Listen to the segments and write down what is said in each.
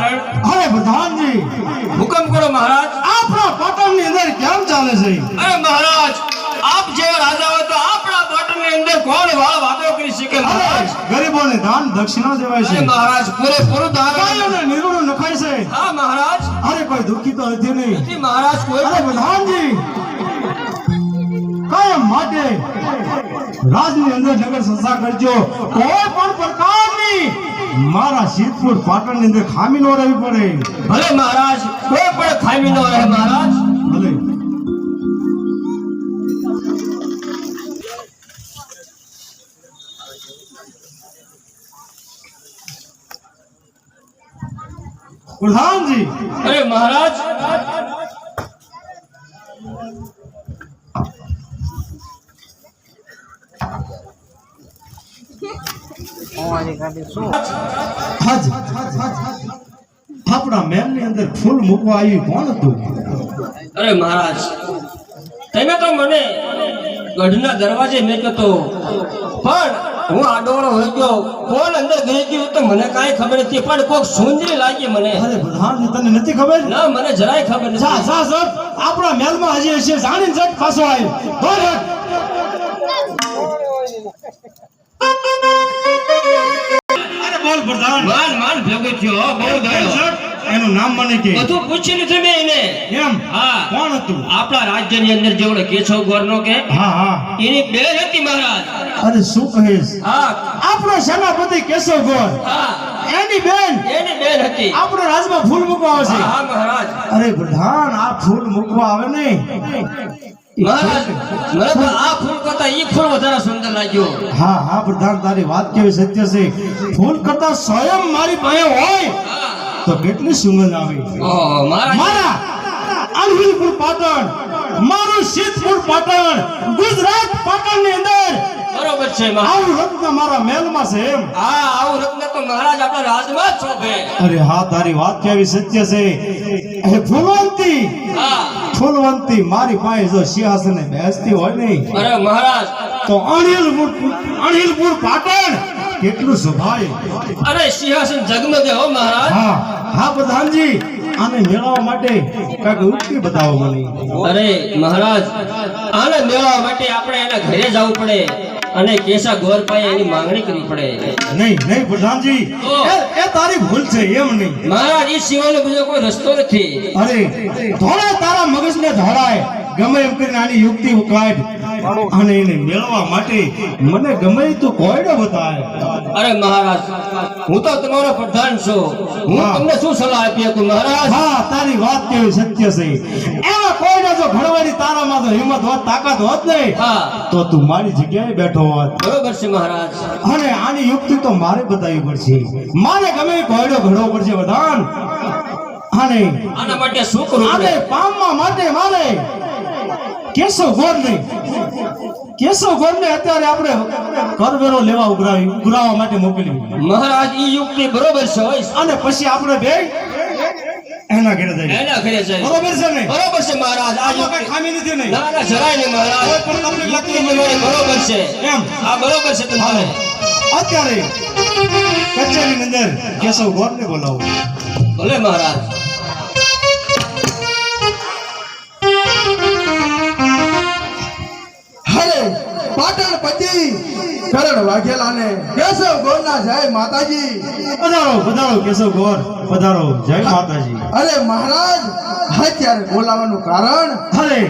કારણ? અરે પ્રધાનજી, હુકમ કરો મહારાજ. આપણા પાટણની અંદર કેમ ચાલે છે? અરે મહારાજ, આપ જેવા રાજા હોય તો આપણા પાટણની અંદર કોણ વાતો કરી શકે મહારાજ? ગરીબોને દાન દક્ષિણા દેવાય છે. અરે મહારાજ, પૂરેપૂરું દાન. ગાયોને નિરોડું નખાય છે. હા મહારાજ. અરે કોઈ દુઃખી તો નથી નહીં. નથી મહારાજ કોઈ. અરે પ્રધાનજી, કાયમ માટે રાજની અંદર નગર સંસ્થા કરજો. કોઈ પણ પ્રકારની મારા સિદ્ધપુર પાટણની અંદર ખામી ન રહેવી પડે. ભલે મહારાજ, કોઈ પણ ખામી ન રહે મહારાજ. ભલે. પ્રધાનજી, અરે મહારાજ, આપણા મહેલની અંદર ફૂલ મૂકવા આવ્યું કોણ હતું? અરે મહારાજ, તમે તો મને ગઢના દરવાજે મેક્યો તો, પણ હું આડોળો હોય ગયો. કોણ અંદર ગઈ ગયું તો મને કાંઈ ખબર નથી, પણ કોક સુંદરી લાગી મને. અરે પ્રધાનજી, તને નથી ખબર? ના, મને જરાય ખબર નથી. જા જા સર, આપણા મહેલમાં હજી હશે. જાણીને જટ પાછો આવ્યો. બોલ હટ. અરે બોલ પ્રધાન. માન ભેગો થયો, બહુ ગયો. એનું નામ મને કે. બધું પૂછી લીધું મેં એને. એમ? હા. કોણ હતું? આપણા રાજ્યની અંદર જેવડો કેશવ ગોરનો કે હા હા. એની બેન હતી મહારાજ. અરે શું કહીશ? હા આપણો સેનાપતિ કેશવ ગોર, હા, એની બેન એની બેન હતી. આપણા રાજમાં ફૂલ મૂકવા આવે છે. હા મહારાજ. અરે પ્રધાન, આ ફૂલ મૂકવા આવે ને મહારાજ, મને તો આ ફૂલ કરતા ઈ ફૂલ વધારે સુંદર લાગ્યો. હા હા પ્રધાન, તારી વાત કેવી સત્ય છે. ફૂલ કરતા સ્વયં મારી પાસે હોય તો કેટલી સુગંધ આવે. ઓહ મહારાજ, મારા અણહિલપુર પાટણ, મારું સિદ્ધપુર પાટણ, ગુજરાત પાટણની અંદર બરોબર છે મહારાજ. આવું રત્ન મારા મહેલમાં છે. એમ? હા, આવું રત્ન તો મહારાજ આપણા રાજમાં જ શોભે. અરે હા, તારી વાત કેવી સત્ય છે. એ ફૂલવંતી, હા. ફૂલવંતી મારી પાસે જો સિંહાસને બેસતી હોય ને અરે મહારાજ, તો અણહિલપુર પાટણ કેટલું શોભાય. અરે સિંહાસન જગમગે હો મહારાજ. હા હા પ્રધાનજી, આને મેળવવા માટે કાંઈક યુક્તિ બતાવો મને. અરે મહારાજ, આને મેળવવા માટે આપણે એના ઘરે જવું પડે અને કેશા ગોર પાસે એની માંગણી કરવી પડે. નહીં નહીં પ્રધાનજી, એ તારી ભૂલ છે. એમ નહીં મહારાજ, એ સિવાયનો બીજો કોઈ રસ્તો નથી. અરે ધોળા તારા મગજને ધોળાય ગમે એમ કરીને આની યુક્તિ કાઢ અને એને મેળવવા માટે મને ગમે તું કોયડો બતાય. અરે મહારાજ, હું તો તમારો પ્રધાન છું, હું હા. તમને શું સલાહ આપી શકું મહારાજ? હા, તારી વાત કેવી સત્ય છે. એવા કોયડા જો ઘડવાની તારામાં તો હિંમત હોત, તાકાત હોત ને, હા તો તું મારી જગ્યાએ બેઠો હોત. બરોબર છે મહારાજ. અને આની યુક્તિ તો મારે બતાવવી પડશે. મારે ગમે એ કોયડો ઘડવો પડશે પ્રધાન. અને આના માટે શું કરવું આને પડે? પામવા માટે મારે કેશવ ગોરને અત્યારે આપણે કરવેરો લેવા ઉઘરાવવા માટે મોકલી. મહારાજ, ઈ યુક્તિ બરોબર છે હોય. અને પછી આપણે બે એના ઘરે જઈએ. એના ઘરે જાય. બરોબર છે ને? બરોબર છે મહારાજ. આ આમાં કઈ યુક્તિ ખામી નથી નહીં. ના ના, જરાય નહીં મહારાજ. કોઈ પણ તમને લાગતું યુક્તિ તમારી બરોબર છે. એમ? આ બરોબર છે તમારે. અત્યારે કચેરીની અંદર કેશવ ગોરને બોલાવો. ભલે મહારાજ. હરે પાટણ પતિ કરણ વાઘેલાને કેશવ ગોરના જય માતાજી. પધારો પધારો કેશવ ગોર, પધારો. જય માતાજી. અરે મહારાજ, અત્યારે બોલાવાનું કારણ? અરે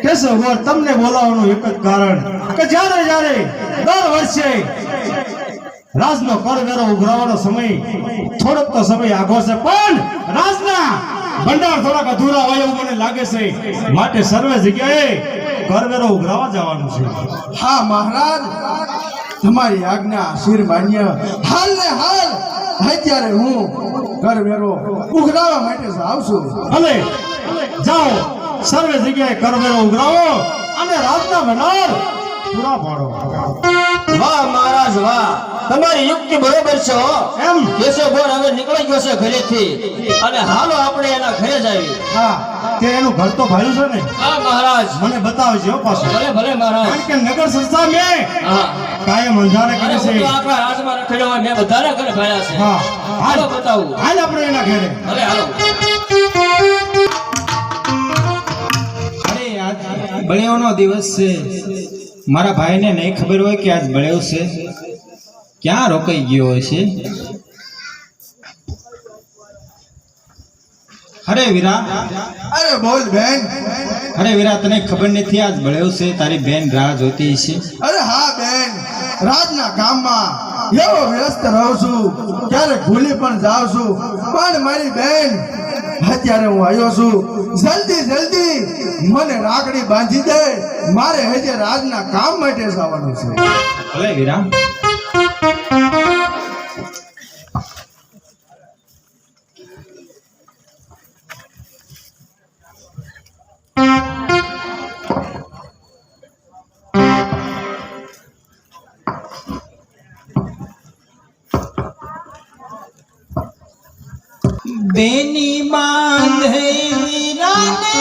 કેશવ ગોર, તમને બોલાવવાનું એક જ કારણ કે જ્યારે જ્યારે દર વર્ષે રાજનો કરવેરો ઉઘરાવવાનો સમય થોડોક તો સમય આગો છે, પણ રાજના ભંડાર થોડાક અધૂરા હોય એવું મને લાગે છે. માટે સર્વે જગ્યાએ કરવેરો ઉઘરાવા જવાનું છે. હા મહારાજ, તમારી આજ્ઞા શિર માન્ય. હાલ ને હાલ અત્યારે હું કરવેરો ઉઘરાવા માટે જાઉં છું. ભલે જાઓ, સર્વે જગ્યાએ કરવેરો ઉઘરાવો અને રાજના ભંડાર પૂરા પાડો. વાહ મહારાજ વાહ. તમારી યુક્તિ બરોબર છે હો. એમ કેશવ બોર હવે નીકળી ગયો છે ઘરેથી અને હાલો આપણે એના ઘરે જાવી. હા તે એનું ઘર તો ભાડું છે ને હા મહારાજ. મને બતાવજો હો પાછું ભલે ભલે મહારાજ. કારણ કે નગર સંસ્થા મેં હા કાયમ અંધારે અરે કરે હું છે તો આખા રાજમાં રખડ્યો હોય મેં બધાના ઘરે ભાયા છે. હા હાલો બતાવું. હાલ આપણે એના ઘરે ભલે હાલો. અરે આજ બળેવનો દિવસ છે મારા ભાઈને નહીં ખબર હોય કે આજ બળેવ છે ક્યાં રોકાઈ ગયો હશે અરે વીરા અરે બોલ બેન. અરે વીરા તને ખબર નથી આજ બળેવ છે તારી બેન રાહ જોતી હશે અરે હા બેન, રાજના કામમાં એવો વ્યસ્ત રહું છું ક્યારેક ભૂલી પણ જાઉં છું, પણ મારી બેન અત્યારે હું આવ્યો છું. જલ્દી જલ્દી મને રાખડી બાંધી દે, મારે હજે રાજના કામ માટે જવાનું છે. ભલે વીરા બેની બાંધે વીરાને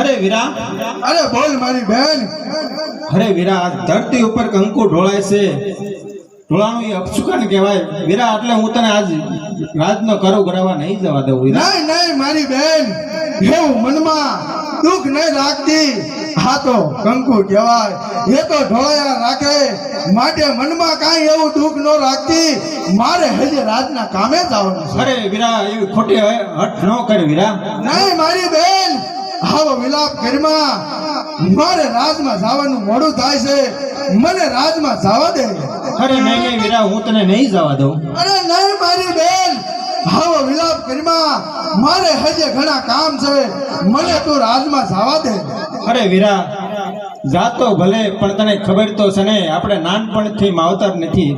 અરે વીરા અરે બોલ મારી બેન. અરે વીરા આજ ધરતી ઉપર કંકુ ઢોળાય છે ઢોળાનું એ અપશુકન કહેવાય વીરા એટલે હું તને આજ રાજનો કરો કરાવવા નહીં જવા દઉં વીરા નહીં નહીં મારી બેન, એવું મનમાં દુઃખ નહીં રાખતી. હા તો કંકુ કહેવાય, એ તો ઢોળાયા રાખે, માટે મનમાં કાંઈ એવું દુઃખ ન રાખતી. મારે હજે રાજના કામે જવાનું છે. અરે વીરા એવી ખોટી હઠ ન કર વીરા નહીં મારી બેન, આવો વિલાપ ઘરમાં મારે રાજમાં જવાનું મોડું થાય છે, મને રાજમાં જવા દે. અરે નહીં નહીં વીરા હું તને નહીં જવા દઉં અરે નહીં મારી બેન, આવો વિલાપ ઘરમાં મારે હજે ઘણા કામ છે, મને તું રાજમાં જવા દે. અરે વીરા જાતો ભલે પણ તને ખબર તો છે ને આપણે નાનપણથી માવતર નથી,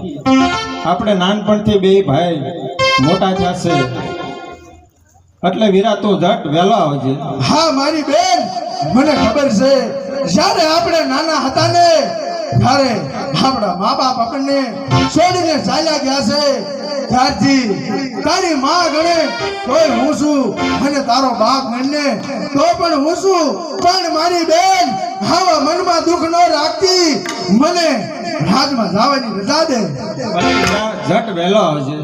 આપણે નાનપણથી બે ભાઈ મોટા થશે એટલે વીરા તું ઝટ વહેલો આવજે. હા મારી બેન, મને ખબર છે જ્યારે આપણે નાના હતા ને ત્યારે આપણા મા બાપ આપણને છોડીને ચાલ્યા ગયા છે, ત્યારથી તારી માં ગણે તોય હું છું અને તારો બાપ ગણે તો પણ હું છું, પણ મારી બેન આવા મનમાં દુઃખ ન રાખતી, મને રાજમાં જવાની રજા દે. ભલે વીરા ઝટ વહેલો આવજે.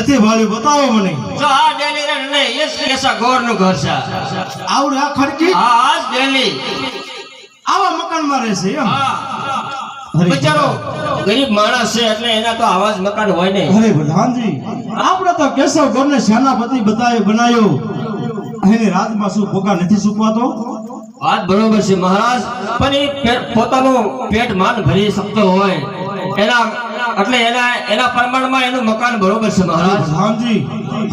નથી ભાળ્યું, બતાવો મને. જો આ ડેલી રે ને એ જ કેસા ગોરનું ઘર છે. આવડે આ ખડકી હા આ જ ડેલી. આવા મકાનમાં રહેશે એમ? હા અરે બિચારો ગરીબ માણસ છે એટલે એના તો આવા જ મકાન હોય ને. અરે પ્રધાનજી, આપણે તો કેશવ ગોરને સેનાપતિ બનાવ્યો, એની રાજમાં શું પગાર નથી ચૂકવાતો? વાત બરોબર છે મહારાજ, પણ એ પોતાનું પેટ માન ભરી શકતો હોય એના એટલે એના પ્રમાણમાં એનું મકાન બરોબર છે અરે મહારાજ. પ્રધાનજી,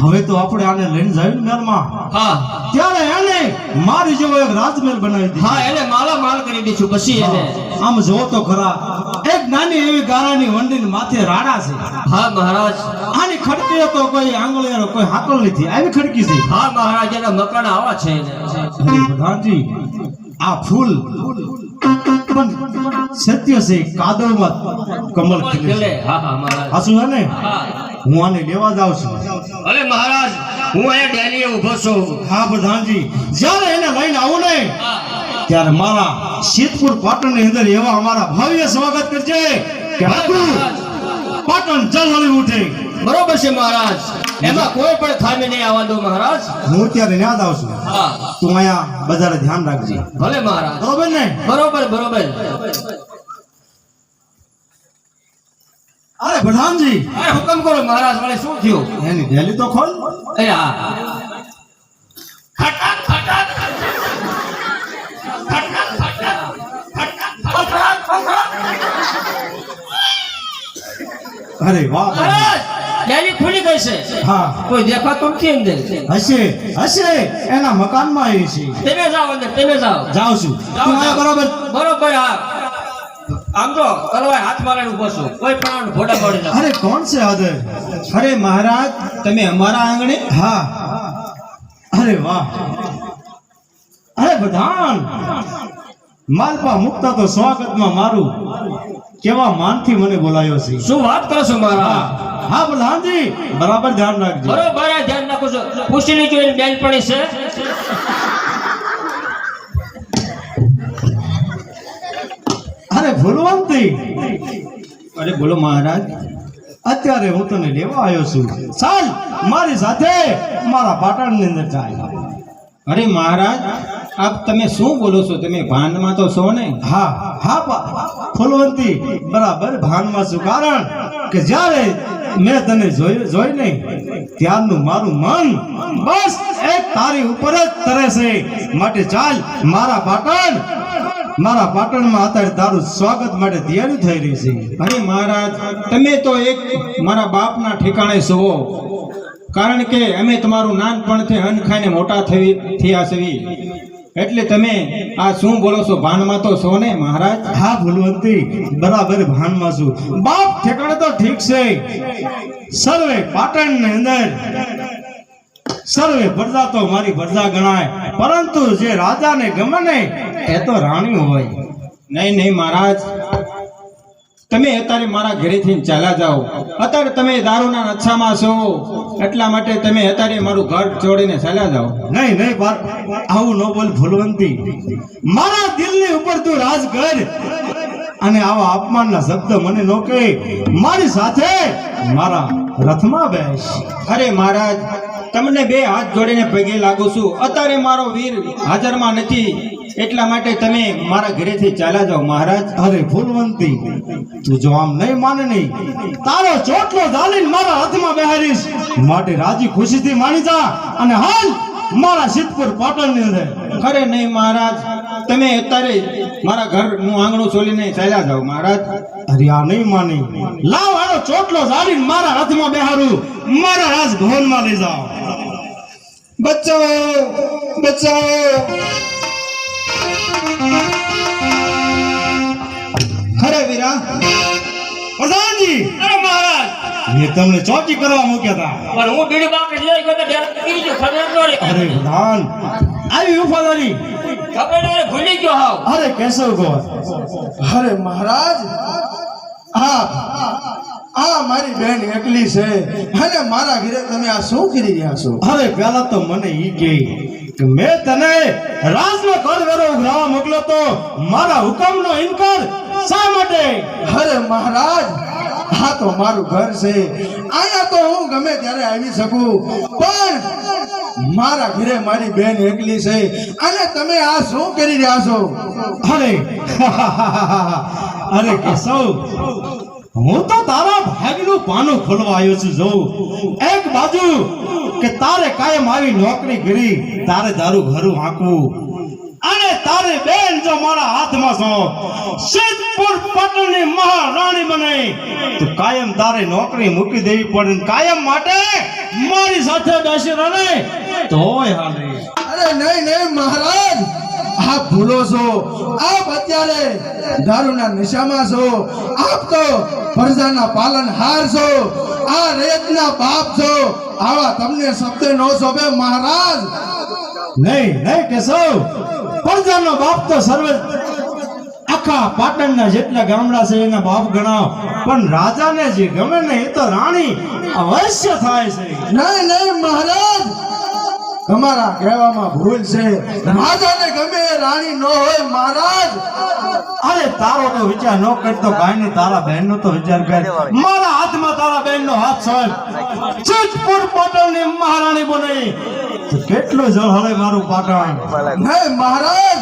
હવે તો આપણે આને લઈને જાય ને મહેલમાં, હા ત્યારે એને મારી જેવો એક રાજમહેલ બનાવી દીધો. હા એને માલા માલ કરી દઈશું પછી એને. આમ જો તો ખરા, એક નાની એવી ગારાની વંડીને માથે રાડા છે. હા મહારાજ. આની ખડકી તો કોઈ આંગળીયાનો કોઈ હાકલ નથી, આવી ખડકી છે. હા મહારાજ એના મકાન આવા છે એને. અરે પ્રધાનજી, આ ફૂલ પણ સત્ય છે, કાદવમાં કમળ ખીલે છે. ખીલે. હા હા મહારાજ. હાચું છે ને? હા હું આને લેવા જાઉં છું. અરે મહારાજ હું અહીંયા ડેલીએ ઊભો છું. હા પ્રધાનજી, જ્યારે એને લઈને આવું ને હા. ત્યારે મારા સિદ્ધપુર પાટણની અંદર એવા અમારા ભવ્ય સ્વાગત કરજે કે આખું પાટણ જળહળી ઉઠે. બરોબર છે મહારાજ, એમાં કોઈ પણ ખામી નહીં આવવા દો મહારાજ. હું ત્યારે યાદ આવશું. હા તું અહીંયા બજારે ધ્યાન રાખજે, ભલે મહારાજ. બરોબર ને? બરોબર બરોબર. અરે પ્રધાનજી, અરે હુકમ કરો મહારાજ, મને શું થયું? એની ડેલી તો ખોલ. એ હા ખટાક ખટાક ખટાક ખટાક ખટાક ખટાક. અરે વાહ મહારાજ ડેલી ખુલી ગઈ છે. હા, કોઈ દેખાતું નથી અંદર. હશે હશે, એના મકાનમાં આવી છે. તમે જાઓ અંદર, તમે જાઓ. જાઉં છું. જાઓ, તું અહીંયા જાઓ. બરોબર. બરોબર. હા આમ તો તલવાર હાથમાં લઈને ઊભો છું, કોઈ પણ ફોટા પડી ના. અરે કોણ છે આદર? અરે મહારાજ, તમે અમારા આંગણે? હા. અરે વાહ. અરે પ્રધાન, માલપા મુકતા તો સ્વાગતમાં મારું કેવા માનથી મને બોલાયો છે. શું વાત કરો છો મહારાજ? હા પ્રધાનજી, બરાબર ધ્યાન રાખજો. બરોબર આ ધ્યાન રાખો છો. પૂછી લીધું એની બેન પડી છે. અરે ભૂલવંતી, અરે બોલો મહારાજ. અત્યારે હું તને લેવા આવ્યો છું. ચાલ મારી સાથે મારા પાટણની અંદર જાય. અરે મહારાજ, આપ તમે શું બોલો છો? તમે ભાનમાં તો છો ને? હા હા ફૂલવંતી, બરાબર ભાનમાં છું. કારણ કે જ્યારે મેં તને જોઈ નહીં ત્યારનું મારું મન બસ એક તારી ઉપર જ તરે છે. માટે ચાલ મારા પાટણમાં અત્યારે તારું સ્વાગત માટે તૈયારી થઈ રહી છે. અરે મહારાજ, તમે તો એક મારા બાપના ઠેકાણે છો, કારણ કે અમે તમારું નાનપણથી અન્ન ખાઈને મોટા થયા છીએ. એટલે તમે આ શું બોલો છો? ભાનમાં તો છો ને મહારાજ? હા ભૂલવંતી, બરાબર ભાનમાં છું. બાપ ઠેકાણે તો ઠીક છે. સર્વે પાટણની અંદર સર્વે પ્રજા તો મારી પ્રજા ગણાય, પરંતુ જે રાજાને ગમે ને એ તો રાણી હોય. નહીં નહીં મહારાજ, તમે અત્યારે મારા ઘરેથી ચાલ્યા જાઓ. અત્યારે તમે દારૂના નશામાં છો, એટલા માટે તમે અત્યારે મારું ઘર છોડીને ચાલ્યા જાઓ. નહીં નહીં આવું ન બોલ ભૂલવંતી. મારા દિલની ઉપર તું રાજ કર અને આવા અપમાનના શબ્દ મને ન કહે. મારી સાથે મારા રથમાં બેસ. અરે મહારાજ, તમને બે હાથ જોડીને પગે લાગુ છું. અત્યારે મારો વીર હાજરમાં નથી, એટલા માટે તમે મારા ઘરેથી ચાલ્યા જાઓ મહારાજ. અરે ફૂલવંતી, તું જો આમ નહીં માને નહીં, તારો ચોટલો ઝાલીને મારા હાથમાં બેહારીશ. માટે રાજી ખુશીથી માની જા અને હાલ મારા સિદ્ધપુર પાટણની અંદર. અરે નહીં મહારાજ, તમે અત્યારે મારા ઘરનું આંગણું છોડીને ચાલ્યા જાઓ મહારાજ. અરે આ નહીં માની. લાવ આનો ચોટલો ઝાલીને મારા હાથમાં બેહારું, મારા રાજભવનમાં લઈ જાઓ. બચાવો બચાવો. ખરે વીરા. પ્રધાનજી, અરે મહારાજ, મેં તમને ચોકી કરવા મૂક્યા હતા. પણ હું બીડી બાકડી લઈ ગયો તો ધ્યાન બીજું ખબર ન રહી. અરે પ્રધાન, આવી વફાદારી. ખબર ન રહી, ભૂલી ગયો હાવ. અરે કેશવ ગોર, અરે મહારાજ, આ મારી બેન એકલી છે અને મારા ઘરે તમે આ શું કરી રહ્યા છો? અરે પેલા તો મને ઈ કે મેં તને રાજનો કરવેરો ઉઘરાવા મોકલ્યો તો મારા હુકમનો ઇનકાર શા માટે? અરે મહારાજ, આ તો મારું ઘર છે, અહીંયા તો હું ગમે ત્યારે આવી શકું, પણ મારા ઘરે મારી બેન એકલી છે અને તમે આ શું કરી રહ્યા છો? અરે અરે કેશવ, હું તો તારા ભાગનું પાનું ખોલવા આવ્યો છું. જોઉં એક બાજુ કે તારે કાયમ આવી નોકરી કરી, તારે તારું ઘરું હાંકવું, અને તારી બેન જો મારા હાથમાં છો, સિદ્ધપુર પટણની મહારાણી બને તો કાયમ તારે નોકરી મૂકી દેવી પડે, કાયમ માટે મારી સાથે બેસી રહે તોય હાલે. અરે નહીં નહીં મહારાજ, આપ ભૂલો છો. આપ અત્યારે દારૂના નશામાં છો. આપ તો પ્રજાના પાલનહાર છો, આ રેતના બાપ છો. આવા તમને શબ્દ નો શોભે મહારાજ. નહીં નહીં કેશવ, પ્રજાનો બાપ તો સર્વે આખા પાટણના જેટલા ગામડા છે એના બાપ ગણાવ, પણ રાજાને જે ગમે ને એ તો રાણી અવશ્ય થાય છે. નહીં નહીં મહારાજ, તમારા કહેવામાં ભૂલ છે. રાજાને ગમે એ રાણી નો હોય મહારાજ. અરે તારો તો વિચાર ન કરતો કાંઈ નહીં, તારા બહેનનો તો વિચાર કર. મારા હાથમાં તારા બહેનનો હાથ છે, સિદ્ધપુર પાટણની મહારાણી બની તો કેટલું જળ હળે મારું પાટણ. નહીં મહારાજ,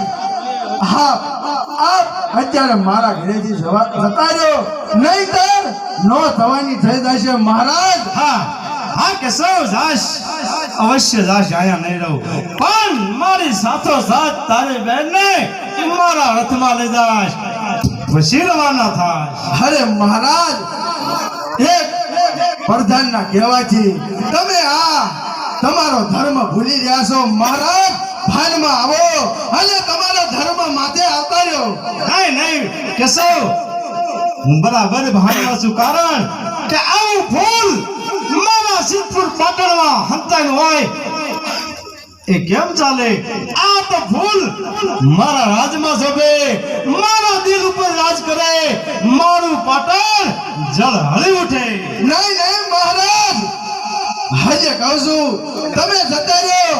આપ અત્યારે મારા ઘરેથી જતા રહ્યો, નહીંતર નો થવાની થઈ જશે મહારાજ. હા હા કેશવ, જાશ અવશ્ય જાશ, આયા નહીં રહું, પણ મારી સાથો સાથ તારી બહેનને મારા રથમાં લઈ જાશ, પછી રવાના થાય. અરે મહારાજ, એક પ્રધાનના કહેવાથી તમે આ તમારો ધર્મ ભૂલી રહ્યા છો મહારાજ. ભાનમાં આવો અને તમારા ધર્મ માથે આવતા રહ્યો. નહીં નહીં કેશવ, હું બરાબર ભાનમાં છું, કારણ કે આવું ફૂલ મારા સિદ્ધપુર પાટણમાં હંતાયું હોય એ કેમ ચાલે? આ તો ફૂલ મારા રાજમાં શોભે, મારા દિલ ઉપર રાજ કરે, મારું પાટણ જળ હળી ઉઠે. નહીં નહીં મહારાજ, હજે કહું છું તમે જતા રહ્યો,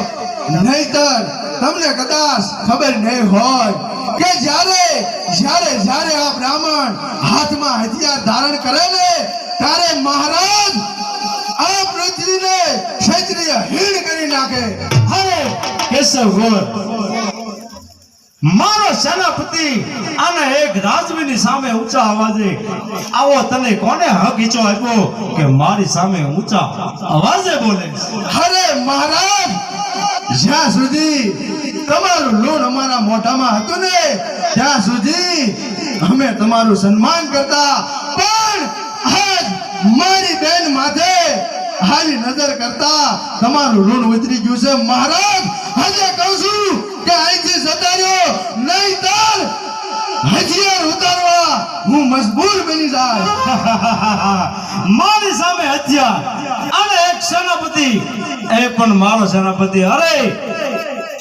નહીંતર તમને કદાચ ખબર નહીં હોય કે જ્યારે જ્યારે જ્યારે આ બ્રાહ્મણ હાથમાં હથિયાર ધારણ કરે ને ત્યારે મહારાજ આ પૃથ્વીને ક્ષત્રિય હીણ કરી નાખે. અરે કેશવ ગોર, મારો સેનાપતિ અને એક રાજવીની સામે ઊંચા અવાજે આવો તને કોને હક ઈચો આપ્યો કે મારી સામે ઊંચા અવાજે બોલે? અરે મહારાજ, જ્યાં સુધી તમારું લોન અમારા મોઢામાં હતું ને ત્યાં સુધી અમે તમારું સન્માન કરતા, પણ આજ મારી બેન માથે હારી નજર કરતા તમારું ઋણ ઉતરી ગયું છે મહારાજ. આજે કહું છું કે અહીંથી જતા રહ્યો, નહીંતર હથિયાર ઉતારવા હું મજબૂર બની જાય. મારી સામે હથિયાર અને એક સેનાપતિ, એ પણ મારો સેનાપતિ. અરે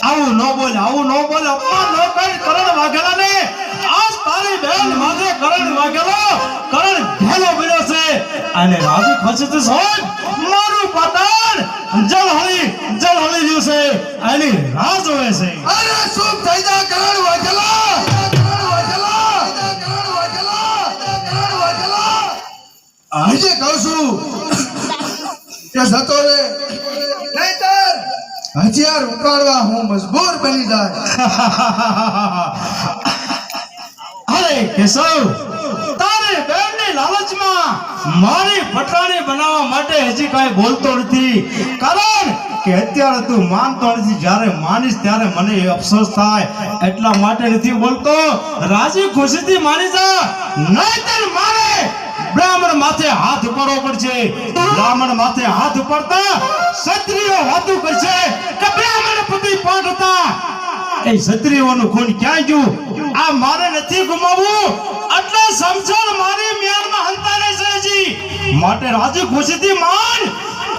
આવું ન બોલ, આવું ન બોલ, અપમાન ન કર કરણ વાઘેલા ને. આજ તારી બેન માથે કરણ વાઘેલો, કરણ ઘેલો પડ્યો છે અને રાજુ ખચિત છે. મારું પાટણ જળ હળી રહ્યું છે, એની રાહ જોવે છે. અરે શું થઈ જા કરણ વાઘેલા, આજે કહું છું કે જતો રે, નહીંતર હથિયાર ઉપાડવા હું મજબૂર બની જાય. અરે કેશવ, તારી બેનની લાલચમાં મારી પટાણી બનાવવા માટે હજી કાંઈ બોલતો નથી, કારણ કે અત્યારે તું માનતો નથી. જ્યારે માનીશ ત્યારે મને એ અફસોસ થાય, એટલા માટે નથી બોલતો. રાજી ખુશીથી માની જા, નહીંતર મારે બ્રાહ્મણ માથે હાથ ઉપાડવો પડશે. બ્રાહ્મણ માથે હાથ ઉપાડતા ક્ષત્રિયો વાતું કરશે કે બ્રાહ્મણ પતિ પાઠ હતા. એ ક્ષત્રિયોનું ખૂન ક્યાં ગયું? આ મારે નથી ગુમાવવું, એટલે સમજણ મારી મ્યાનમાં હંતારે છે હજી. માટે રાજી ખુશીથી માન,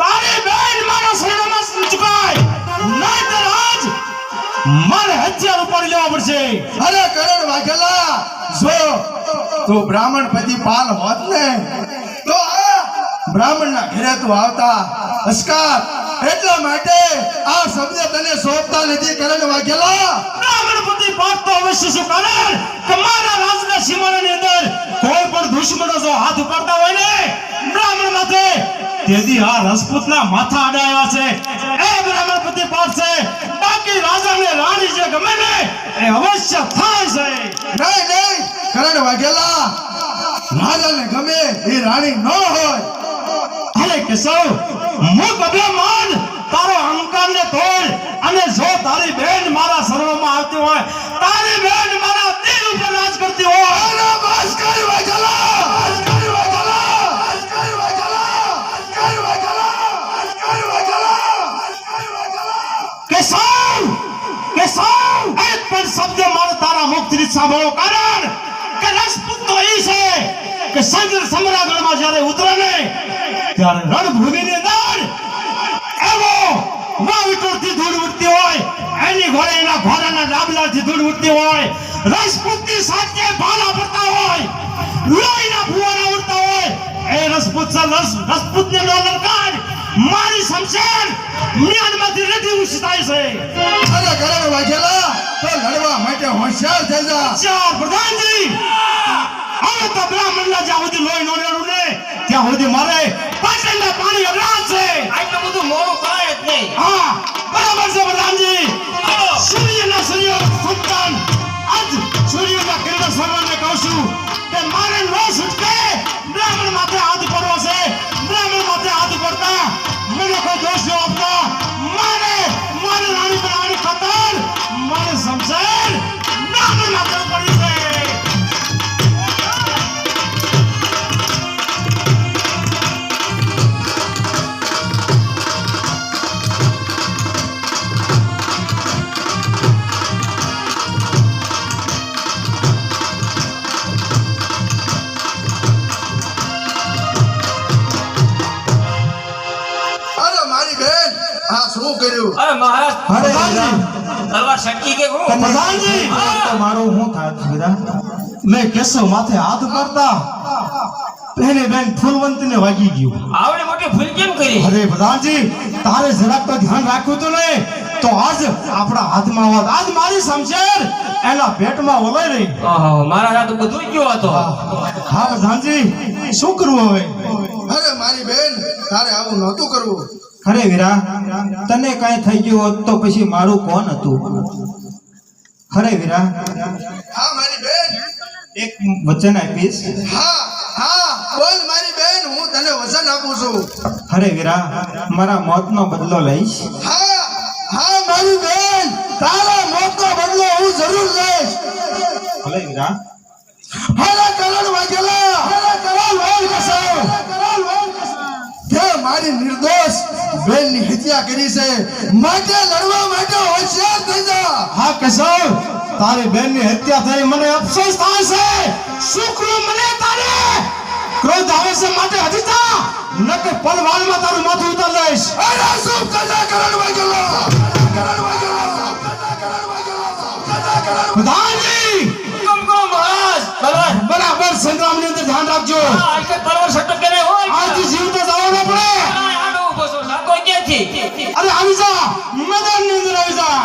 તારી બેન મારા શરણમાં ઝુકાય, નહીંતર આજ મારે હથિયાર ઉપાડી લેવા પડશે. અરે કરણ વાઘેલા, જો તું બ્રાહ્મણ પતિ પાલ હોત ને તો આ બ્રાહ્મણના ઘરે તું આવતા. અસ્કાર એટલા માટે આ શબ્દ તને સોંપતા નથી કરણ વાઘેલા. બ્રાહ્મણ પતિ પાઠ તો અવશ્ય શું, કારણ કે મારા રાજના સીમાની અંદર કોઈ પણ દુશ્મનો જો હાથ ઉપાડતા હોય ને બ્રાહ્મણ માથે તેથી આ રાજપૂતના માથા અડાયા છે એ બ્રાહ્મણ પતિ પાડશે બાકી રાજાને રાણી જે ગમે ને એ અવશ્ય થાય છે નહીં નહીં કરણ વાઘેલા રાજાને ગમે એ રાણી ન હોય અરે કેશવ મુખ અભિમાન તારો અહંકારને તોડ અને જો તારી બેન મારા સર્વમાં આવતી હોય તારી બેન મારા દિલ ઉપર રાજ કરતી હોય અરે બસ કર વાઘેલા બસ કર વાઘેલા બસ કર વાઘેલા બસ કર વાઘેલા બસ કર વાઘેલા બસ કર વાઘેલા કેશવ કેશવ એક પણ શબ્દ મારે તારા મુખથી સાંભળો કારણ કે રાજપૂત તો એ છે કે સંજર સમરાગઢમાં જ્યારે ઉતરે ને ત્યારે રણભૂમિની અંદર એવો વાવીટોળથી ધૂળ ઉડતી હોય એની ઘોડે એના ઘોડાના ડાબલાથી ધૂળ ઉડતી હોય રાજપૂતની સાથે ભાલા પડતા હોય લોહીના ફુવારા ઉડતા હોય એ રાજપૂતને નો લલકાર મારી શમશેર મ્યાનમાંથી રેડી ઊંચી થાય છે અરે કરણ વાઘેલા તો લડવા માટે હોશિયાર થઈ જા ચાર પ્રધાનજી હવે તો બ્રાહ્મણના જ્યાં સુધી લોહી નો રેડું ને ત્યાં સુધી મારે પાટણના પાણી અગરાજ છે આટલું બધું મોડું કરાય જ નહીં. હા બરાબર છે પ્રધાનજી સૂર્યના સૂર્ય સંતાન આજ સૂર્યના કિરણ સર્વને કહું છું કે મારે નો છૂટકે બ્રાહ્મણ માથે હાથ પડવો છે બ્રાહ્મણ માથે હાથ પડતા મને કોઈ દોષ ન આપતા મારે રાણી બનાવવાની ખાતર મારે શમશેર બ્રાહ્મણ માથે પડી છે અરે મારી બેન આ શું કર્યું અરે મહારાજ પ્રધાનજી તલવાર સટકી કે હું પ્રધાનજી તો મારું શું થાત વીરા મેં કેશવ માથે હાથ કરતા પહેલી બેન ફૂલવંતીને વાગી ગયું આવડે મોટી ભૂલ કેમ કરી? અરે પ્રધાનજી તારે જરાક તો ધ્યાન રાખ્યું તો ને તો આજ આપણા હાથમાં હોત આજ મારી શમશેર એના પેટમાં ઓલાઈ રહી ઓહો મારા હાથ બધું જ ગયો હતો. હા પ્રધાનજી શું કરવું હવે અરે મારી બેન તારે આવું નહોતું કરવું અરે વીરા તને કાંઈ થઈ ગયું હોત તો પછી મારું કોણ હતું અરે વીરા હા મારી બેન એક વચન આપીશ હા હા બોલ મારી બેન હું તને વચન આપું છું અરે વીરા મારા મોતનો બદલો લઈશ હા હા મારી બેન તારા મોતનો બદલો હું જરૂર લઈશ ભલે વીરા હાલા કરણ વાઘેલા હાલા કરણ વાઘેલા તે મારી નિર્દોષ બેનની હત્યા કરી છે માટે લડવા માટે હોશિયાર થઈ જા હા કેશવ તારી બેનની હત્યા થઈ મને અફસોસ થાય છે શુક્ર મને તારે ક્રોધ આવે છે માટે હજી જા નકે પલવાલમાં તારું માથું ઉતાર લઈશ અરે શું કજા કરણ વાઘેલા કરણ વાઘેલા પ્રધાનજી હુકમ કરો મહારાજ. તલવાર બરાબર સંગ્રામની અંદર ધ્યાન રાખજો હા, એટલે તલવાર સટકે નહીં હોય. આજથી જીવતા જવાનું પડે હા, આડો ઊભો છો. સાતો ક્યાંથી? અરે આવી જા મેદાનની અંદર આવી જા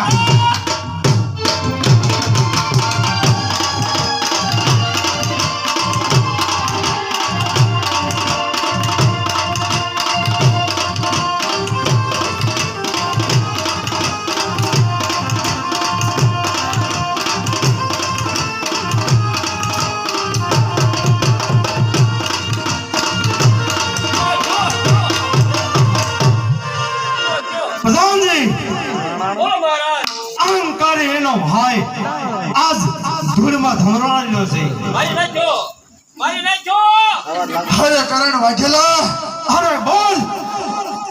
પ્રધાનજી બોલો મહારાજ. અહંકારી એનો ભાઈ આજ ધૂળમાં ધમરાણ્યો છે મારી નાખ્યો. મારી નાખ્યો. અરે કરણ વાઘેલા અરે બોલ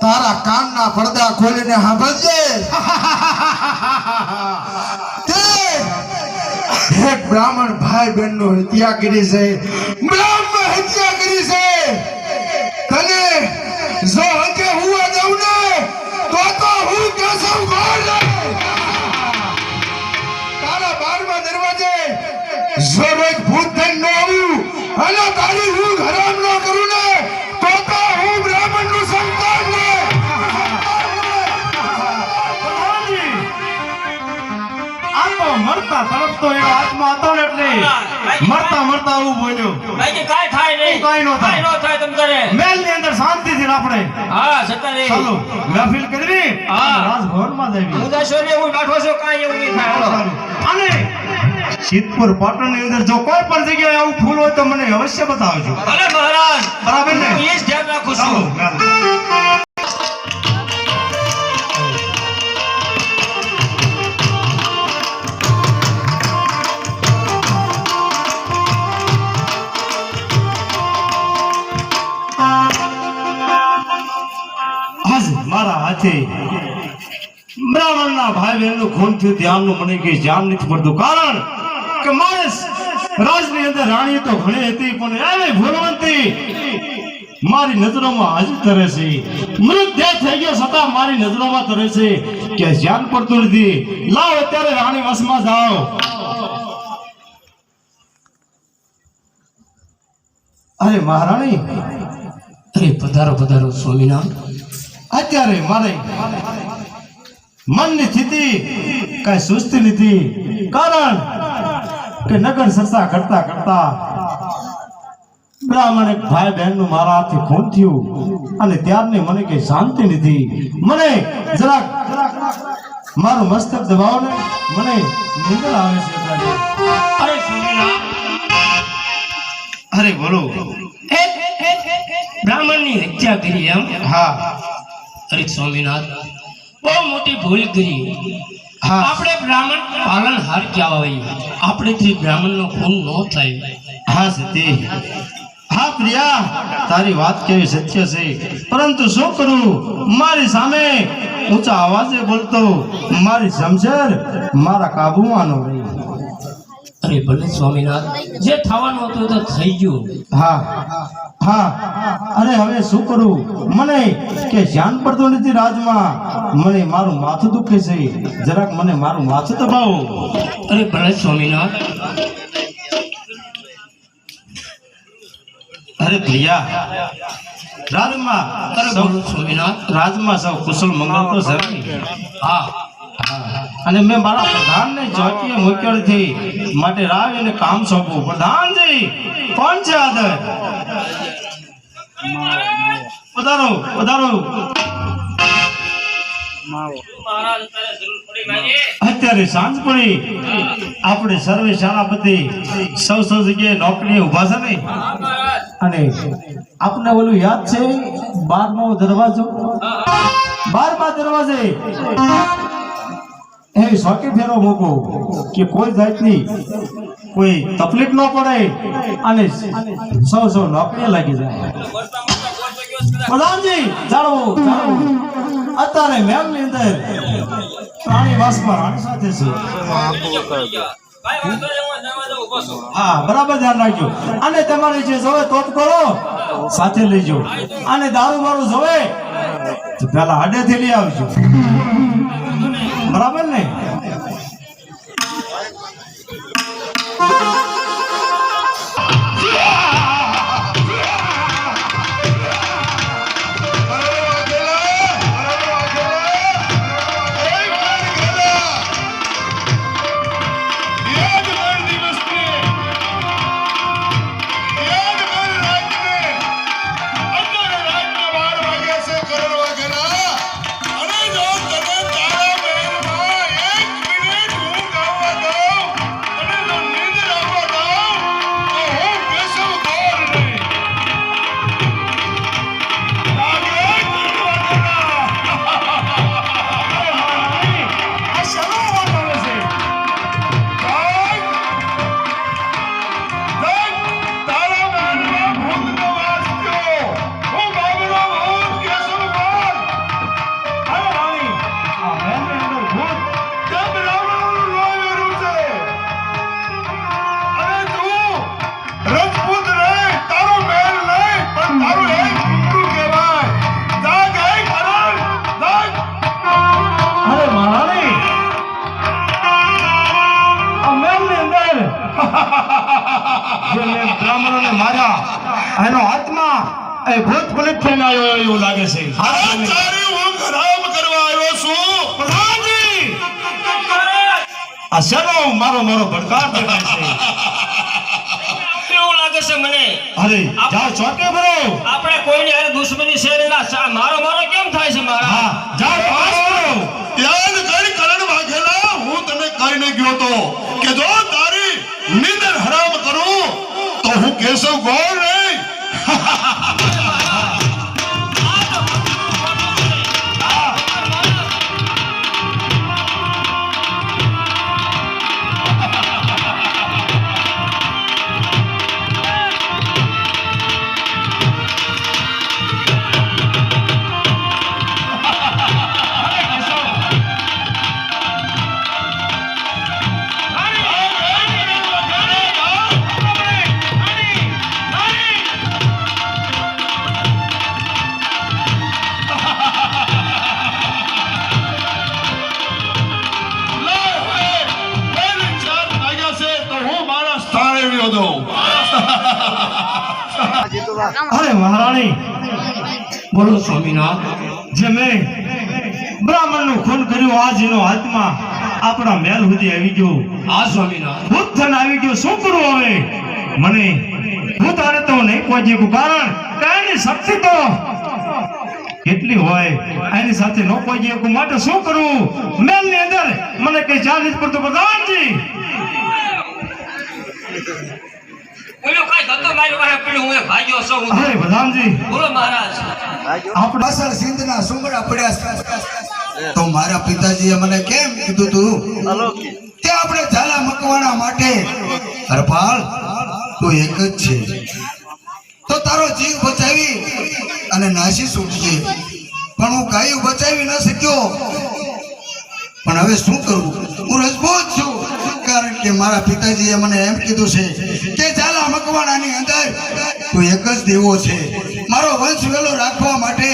તારા કાનના પડદા ખોલીને સાંભળજે તે એક બ્રાહ્મણ ભાઈ બહેનનો હત્યા કરી છે બ્રાહ્મણ હત્યા કરી છે તને જો હકે હુવા દઉં ને તો હું કેશવ ગોળ તારા 12મા દરવાજે જો રોજ ભૂત થઈને ન આવ્યું અને તારી હું હરામ ન કરું ને તો હું બ્રાહ્મણનું સંતાન ને પ્રધાનજી આ તો મરતા તડપતા તડપતો એનો આત્મા હતો ને એટલે મરતા મરતા આવું બોલ્યો બાકી કાંઈ થાય નહીં. કાંઈ ન થાય. કાંઈ ન થાય તમ તારે. મહેલની અંદર શાંતિથી આપણે હા સતારે. ચાલો મહેફિલ કરવી હા. રાજભવનમાં જવી હું જાશો ને હું બેઠો છું કાંઈ એવું નહીં થાય. હાલો. અને સિદ્ધપુર પાટણની અંદર જો કોઈ પણ જગ્યાએ આવું ફૂલ હોય તો મને અવશ્ય બતાવજો. ભલે મહારાજ. બરાબર ને? હું એ જ ધ્યાન રાખું ચાલો છું. આજ મારા હાથે બ્રાહ્મણના ભાઈ બહેનનું ખૂન થયું ધ્યાનનું મને કે ધ્યાન નથી પડતું કારણ કે મારે રાજની અંદર રાણી તો ઘણી હતી પણ એવી ભૂલવંતી મારી નજરોમાં હાજર તરે છે મૃતદેહ થઈ ગયો છતાં મારી નજરોમાં તરે છે કે ધ્યાન પડતું નથી લાવ અત્યારે રાણી વશમાં જાઓ અરે મહારાણી અરે પધારો પધારો સ્વામિનાથ. અત્યારે મારે મનની સ્થિતિ કઈ સુસ્તી નથી કારણ કે નગર ચર્ચા કરતા કરતા બ્રાહ્મણ એક ભાઈ બહેન નું મારા હાથે ખૂન થયું અને ત્યારની મને કઈ શાંતિ નથી મને જરાક મારું મસ્તક દબાવો ને મને નીંદર આવે છે અરે સ્વામિનાથ. અરે બોલો બ્રાહ્મણની હત્યા કરી એમ? હા અરે સ્વામિનાથ બહુ મોટી ભૂલ કરી. હા આપણે બ્રાહ્મણ પાલનહાર કહેવાય. આપણેથી બ્રાહ્મણનો ખૂન ન થાય. હા સતી હા પ્રિયા તારી વાત કેવી સત્ય છે પરંતુ શું કરું મારી સામે ઊંચા અવાજે બોલતો મારી સમજણ મારા કાબુમાં ન રહી અરે ભલે સ્વામિનાથ જે થવાનું હતું તો થઈ ગયું. હા હા અરે હવે શું કરું મને કે ધ્યાન પડતું નથી રાજમાં મને મારું માથું દુખે છે જરાક મને મારું માથું દબાવો અરે ભલે સ્વામિનાથ. અરે પ્રિયા રાજમાં અરે બોલો સ્વામિનાથ. રાજમાં સૌ કુશળ મંગળ તો છે હા અને મેં મારા પ્રધાનને ચોકીએ મૂક્યો નથી માટે રાવ એને કામ સોંપવું પ્રધાનજી કોણ છે આદર પધારો પધારો અત્યારે સાંજ પડી આપણે સર્વે શાળાપતિ સૌ જગ્યાએ નોકરી ઉભા છે ને અને આપને ઓલું યાદ છે 12મો દરવાજો 12મા દરવાજે એવી સોકી ફેરો મૂકો કે કોઈ જાતની કોઈ તકલીફ ન પડે અને સૌ નોકરી લાગી જાય પ્રધાનજી જાણો અત્યારે મહેલની અંદર પ્રાણી વાસમાં રાણી સાથે છે હા બરાબર ધ્યાન રાખજો અને તમારે જે જોવે તો જ કરો સાથે લઈજો અને દારૂ મારું જોવે તો પેલા આડેથી લઈ આવજો બરાબર ને બ્રાહ્મણોને માર્યા એનો આત્મા એ ભૂત પલિત થઈને આવ્યો એવું લાગે છે આ શેનો મારો ભડકાર દેખાય છે? એવું લાગે છે મને અરે જાઓ ચોકે ભરો. આપણે કોઈની હારે દુશ્મની છે ને મારો કેમ થાય છે મારા હા જાઓ પાસ ભરો. યાદ કર કરણ વાઘેલા, હું તને કહીને ગયો તો કે જો તારી નીંદર હરામ કરું તો હું કેશવ ગોળ નહીં. અરે મહારાણી, બોલો સ્વામિનાથ. જે મેં બ્રાહ્મણનું ખૂન કર્યું, આજ એનો આત્મા આપણા મહેલ સુધી આવી ગયો. હા સ્વામિનાથ. ભૂત થઈને આવી ગયો. શું કરું હવે? મને ભૂત આને તો નહીં પહોંચી ગયું, કારણ કે એની શક્તિ તો કેટલી હોય, એની સાથે ન પહોંચી શકું. માટે શું કરવું? મહેલની અંદર મને કઈ ચાલ નથી પડતું. પ્રધાનજી પેલું કઈ ગતો મારી પાસે પેલું હું ભાગ્યો છું. અરે પ્રધાનજી, બોલો મહારાજ. આપણે પાછળ સિંધના સુંગડા પડ્યા છે. તો મારા પિતાજીએ મને કેમ કીધું તું તે આપણે ઝાલા મકવાણા માટે હરપાલ તું એક જ છે, તો તારો જીવ બચાવી અને નાસી છૂટજે. પણ હું ગાયું બચાવી ન શક્યો. પણ હવે શું કરું? હું રજબૂત છું, કારણ કે મારા પિતાજીએ મને એમ કીધું છે કે ઝાલા મકવાણાની અંદર તું એક જ દેવો છે. મારો વંશ વેલો રાખવા માટે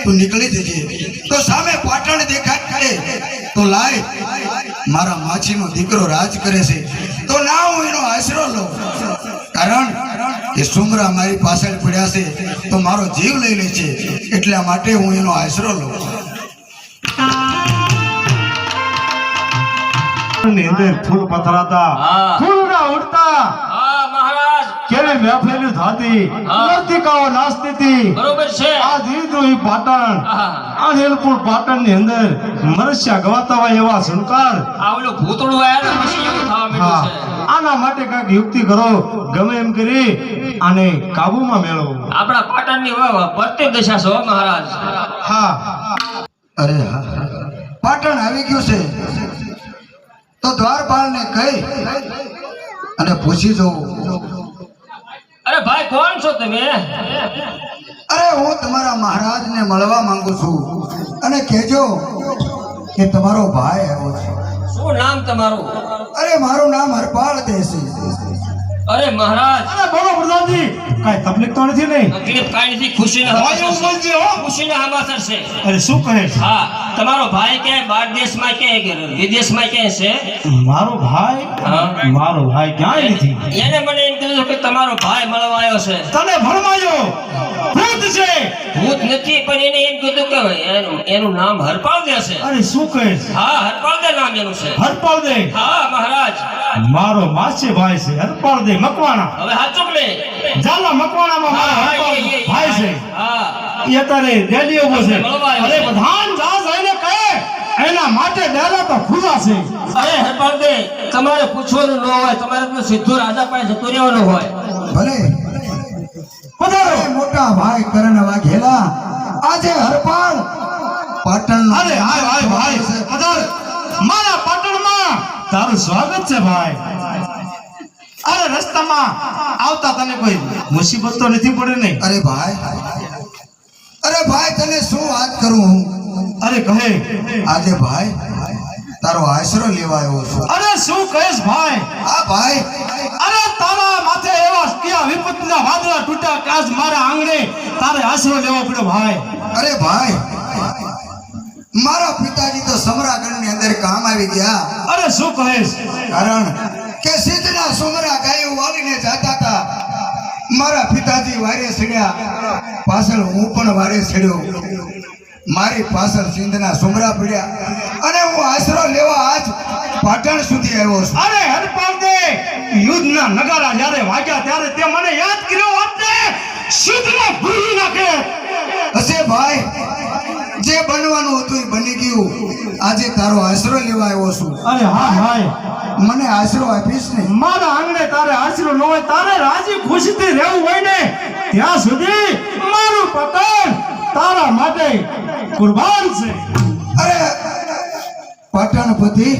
તું નીકળી જજે. તો સામે પાટણ દેખાય તો લાય, મારા માછીનો દીકરો રાજ કરે છે, તો ના હું એનો આશરો લઉં. કારણ કે સુમરા મારી પાછળ પડ્યા છે તો મારો જીવ લઈ લે છે, એટલા માટે હું એનો આશરો લઉં. ની અંદર ફૂલ પથરાતા, હા. ફૂલ ના ઉડતા, હા મહારાજ. કેવી મહેફિલ થતી, હા. નર્તિકાઓ નાચતી હતી. બરોબર છે. આ દીધું ઈ પાટણ, હા. આ હેલપુર પાટણ ની અંદર મનુષ્ય ગવાતા હોય એવા સંસ્કાર. આ ઓલું ભૂતળું આયા ને પછી એવું થવા હા, માંડ્યું છે. આના માટે કઈક યુક્તિ કરો, ગમે એમ કરી આને કાબુમાં મેળવો. આપણા પાટણની ભરતી દશા છે હો મહારાજ. હા, અરે હા, પાટણ આવી ગયું છે તો દ્વારપાલને કહી અને પૂછી જોઉં. અરે ભાઈ કોણ છો તમે? અરે હું તમારા મહારાજને મળવા માંગુ છું, અને કહેજો કે તમારો ભાઈ આવ્યો છે. શું નામ તમારું? અરે મારું નામ હરપાળ દેસી. અરે મહારાજ. અરે બોલો પ્રધાનજી, કઈ તકલીફ તો નથી ને? તકલીફ કાંઈ નથી. ખુશીના હોય સમાચાર એવું છે. બોલજે હો. ખુશીના સમાચાર છે. અરે શું કહે છે? હા, તમારો ભાઈ ક્યાંય બહાર દેશમાં ક્યાંય વિદેશમાં ક્યાંય છે? મારો ભાઈ? હા. મારો ભાઈ ક્યાંય નથી. એને મને એમ કીધું કે તમારો ભાઈ મળવા આવ્યો છે. તને ભરમાયો, ભૂત છે. ભૂત નથી, પણ એને એમ કીધું કે એનું નામ હરપાળ દે છે. અરે શું કહે છે? હા, હરપાળ દે નામ એનું છે. હરપાળ દે? હા મહારાજ. મારો માસી ભાઈ છે, હરપાળ દે મકવાણા. હવે હાચું ને? જાલા મકવાણામાં મારો હા, હરપાળ એ. ભાઈ છે. હા. એ અત્યારે દિલ્હી ઉભો છે. મળવા આવ્યો અરે છે. પ્રધાન જા જઈને કહે, એના માટે ડેલા તો ખુલ્લા છે. અરે હરપાળ દે, તમારે પૂછવાનું ન હોય, તમારે તો સીધું રાજા પાસે જતું રહેવાનું હોય. ભલે પધારો. અરે મોટા ભાઈ કરણ વાઘેલા, આજે હરપાળ પાટણ અરે હાય હાય ભાઈ, પધાર. મારા પાટણમાં તારું સ્વાગત છે ભાઈ. અરે રસ્તામાં આવતા તને કોઈ મુસીબત તો નથી પડી ને? અરે ભાઈ તને શું વાત કરું હું? અરે કહે. આજે ભાઈ તારો આશરો લેવા આવ્યો છું. અરે શું કહેશ ભાઈ? આ ભાઈ અરે તારા માથે એવા કયા વિપત્તિના વાદળા તૂટ્યા કે આજ મારા આંગણે તારે આશરો લેવો પડ્યો ભાઈ. અરે ભાઈ, મારા પિતાજી તો સમરાગઢની અંદર કામ આવી ગયા. અરે શું કહેશ? કારણ કે સિદ્ધના સુમરા ગાયો વાળીને જતા હતા. મારા પિતાજી વારે સડ્યા, પાછળ હું પણ વારે સડ્યો. મારી પાછળ સિંધના સુમરા પડ્યા અને હું આશરો લેવા આજ પાટણ સુધી આવ્યો છું. અરે હરપાલ દે યુદ્ધના નગારા જ્યારે વાગ્યા ત્યારે તે મને યાદ કર્યો હોત ને શુદ્ધમાં ભૂલી નાખે. હશે ભાઈ, જે બનવાનું હતું એ બની ગયું. આજે તારો આશરો લેવા આવ્યો છું. અરે હા ભાઈ, મને આશરો આપીશ ને? મારા આંગણે તારે આશરો ન હોય, તારે રાજી ખુશીથી રહેવું હોય ને ત્યાં સુધી મારું પતન તારા માટે કુરબાન છે. અરે પાટણપતિ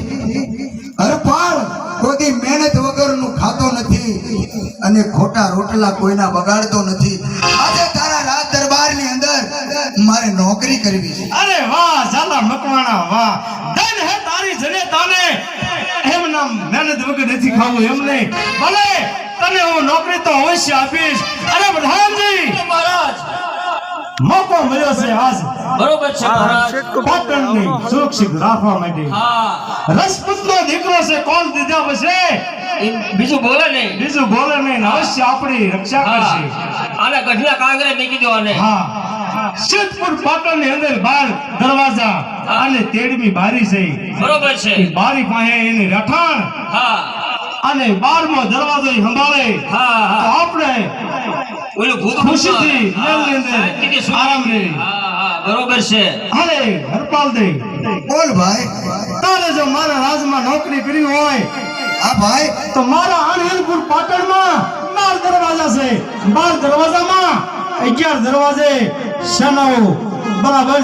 હરપાલ કોઈ મહેનત વગરનું ખાતો નથી અને ખોટા રોટલા કોઈના બગાડતો નથી. આજે તારા રાજ દરબારની અંદર મારે નોકરી કરવી છે. અરે વાહ ઝાલા મકવાણા વાહ, ધન હે તારી જનેતાને એમ નામ મહેનત વગર નથી ખાવું એમ નહીં. ભલે તને હું નોકરી તો અવશ્ય આપીશ. અરે પ્રધાનજી, મહારાજ મોકો મળ્યો છે આજ બરોબર છે મહારાજ. પાટણની સુરક્ષિત રાખવા માટે. હા રજપૂતનો દીકરો છે, કોણ દીધા પછી એ બીજું બોલે નહીં. બીજું બોલે નહીં ને અવશ્ય આપણી રક્ષા કરશે. હા આને ગઢના કાંગરે મૂકી દો આને. હા, સિદ્ધપુર પાટણની અંદર 12 દરવાજા અને 13મી બારી છે. બરોબર છે. એ બારી પાસે એની રઠાણ હા અને 12મો દરવાજો ઈ સંભાળે. હા તો હા આપણે ઓલું ભૂત ખુશીથી મહેલની અંદર શાંતિથી સુખ. આરામ રહે. હા હા બરોબર છે. અરે હરપાલ દે, બોલ ભાઈ. તારે જો મારા રાજમાં નોકરી કરી હોય હા ભાઈ, તો મારા આણંદપુર પાટણમાં 12 દરવાજા છે. 12 દરવાજામાં 11 દરવાજે સેનાઓ બરાબર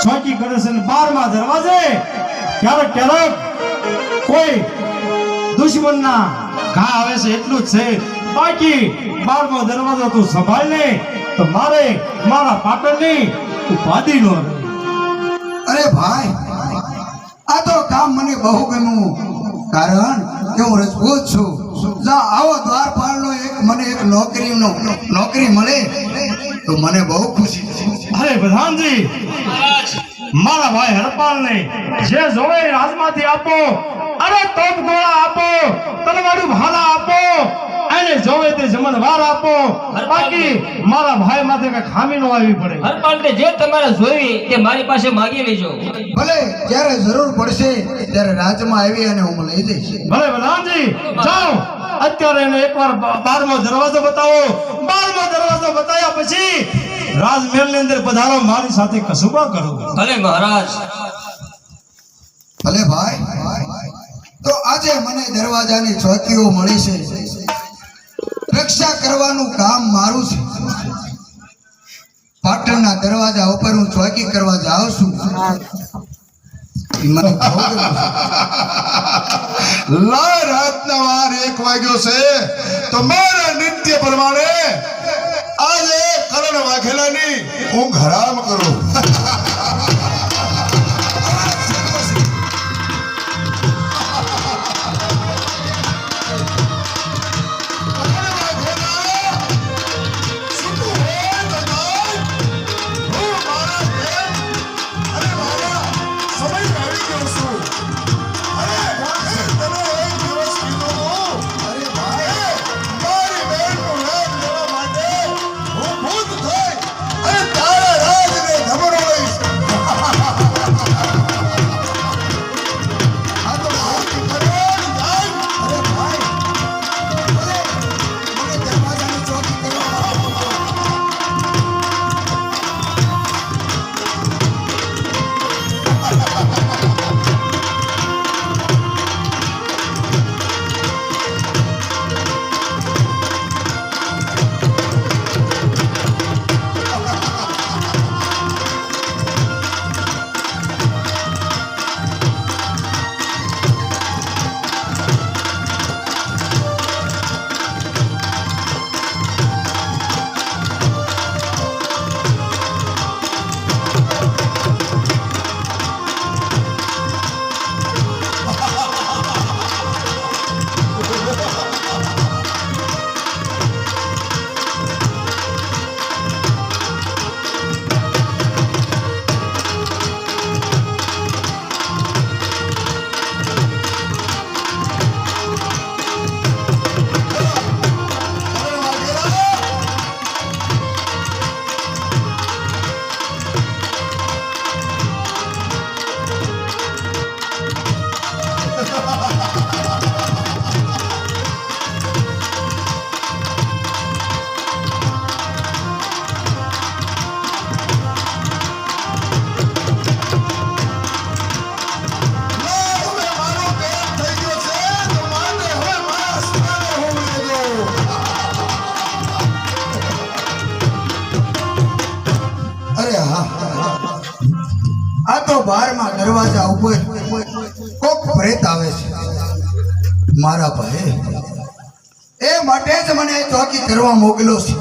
ચોકી કરે છે. 12મા દરવાજે ક્યારેક ક્યારેક કોઈ દુશ્મનના ઘા આવે છે એટલું જ છે. બાકી 12મો દરવાજો તું સંભાળ લે તો મારે મારા પાટણની ઉપાધિ નો રહે. અરે ભાઈ, આ તો કામ મને બહુ ગમ્યું, કારણ કે હું રજપૂત છું. જા આવો દ્વારપાલનો મને એક નોકરી મળે તો મને બહુ ખુશી થશે. અરે પ્રધાનજી, મહારાજ મારા ભાઈ હરપાલને જે જોવે એ રાજમાંથી આપો. અરે તોપ ગોળા આપો, તલવારું ભાલા આપો, એને જોવે તે જમણવાર આપો. બાકી મારા ભાઈ માથે કઈ ખામી ન આવી પડે. હરપાલને જે તમારે જોઈ તે મારી પાસે માગી લેજો. ભલે જ્યારે જરૂર પડશે ત્યારે રાજમાં આવી અને હું લઈ જઈશ. ભલે પ્રધાનજી, જાઓ અત્યારે એને એકવાર 12મો દરવાજો બતાવો. 12મો દરવાજો બતાવ્યા પછી રાજમહેલની અંદર પધારો, મારી સાથે કસુબા કરો. ભલે મહારાજ. ભલે ભાઈ, તો આજે મને દરવાજાની ચોકીઓ મળી છે. રક્ષા કરવાનું કામ મારું છે. પાટણના દરવાજા ઉપર હું ચોકી કરવા જાઉં છું. મને બહુ ગમ્યું છે. લા રાતના વાર 1 વાગ્યો છે તો મારા નિત્ય પ્રમાણે આજે કરણ વાઘેલાની ઊંઘ હરામ કરું. દરવાજા ઉપર કોક પ્રેત આવે છે મારા ભાઈ એ માટે જ મને ચોકી કરવા મોકલ્યો છે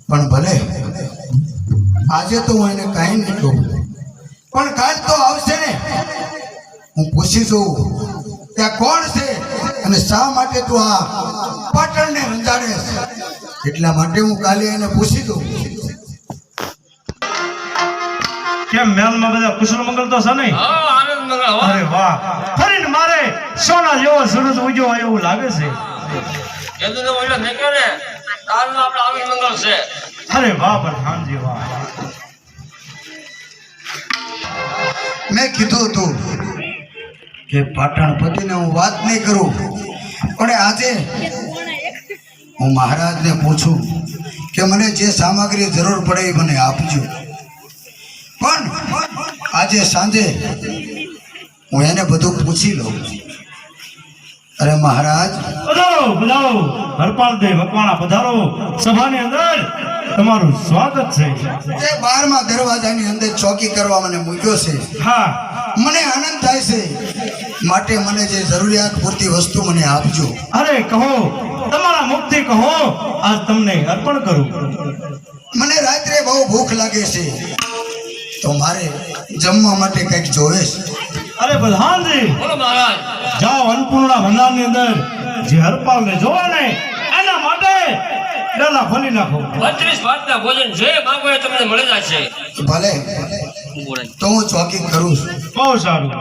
પણ ભલે આજે તો હું એને કાંઈ નહીં કહું પણ કાલ તો આવશે ને હું પૂછી જોઉં ત્યાં કોણ છે અને શા માટે તું આ પાટણને રંજાડે છે એટલા માટે હું કાલે એને પૂછી દઉં કેમ મહેલમાં બધા કુશળ મંગલ તો છે નહીં? હા આનંદ મંગળ હો. અરે વાહ, ફરીને મારે સોના જેવો સૂરજ ઉગ્યો હોય એવું લાગે છે. કીધું તો ઓલો નીકળ્યો ને કાલનો આપણે આનંદ મંગળ છે. અરે વાહ પ્રધાનજી વાહ. મેં કીધું હતું કે પાટણ પતિને હું વાત નહીં કરું પણ આજે હું મહારાજને પૂછું કે મને જે સામગ્રી જરૂર પડે એ મને આપજો પણ આજે સાંજે હું એને બધું પૂછી લઉં. અરે મહારાજ પધારો પધારો, હરપાલદેવ મકવાણા પધારો. સભાની અંદર તમારું સ્વાગત છે. જે 12મા દરવાજાની અંદર ચોકી કરવા મને મૂક્યો છે હા, મને આનંદ થાય છે માટે મને જે જરૂરિયાત પૂરતી વસ્તુ મને આપજો. અરે કહો, તમારા મુખથી કહો, આજ તમને અર્પણ કરું. મને રાત્રે બહુ ભૂખ લાગે છે તો મારે જમવા માટે કંઈક જોવે છે. અરે પ્રધાનજી, બોલો મહારાજ. જાઓ અન્નપૂર્ણા ભંડારની અંદર જે હરપાલને જોવા ને એના માટે ડેલા ખોલી નાખો. 32 ભાતના ભોજન જે માંગો એ તમને મળી જશે. ભલે તો હું ચોકી કરું છું. બહુ સારું.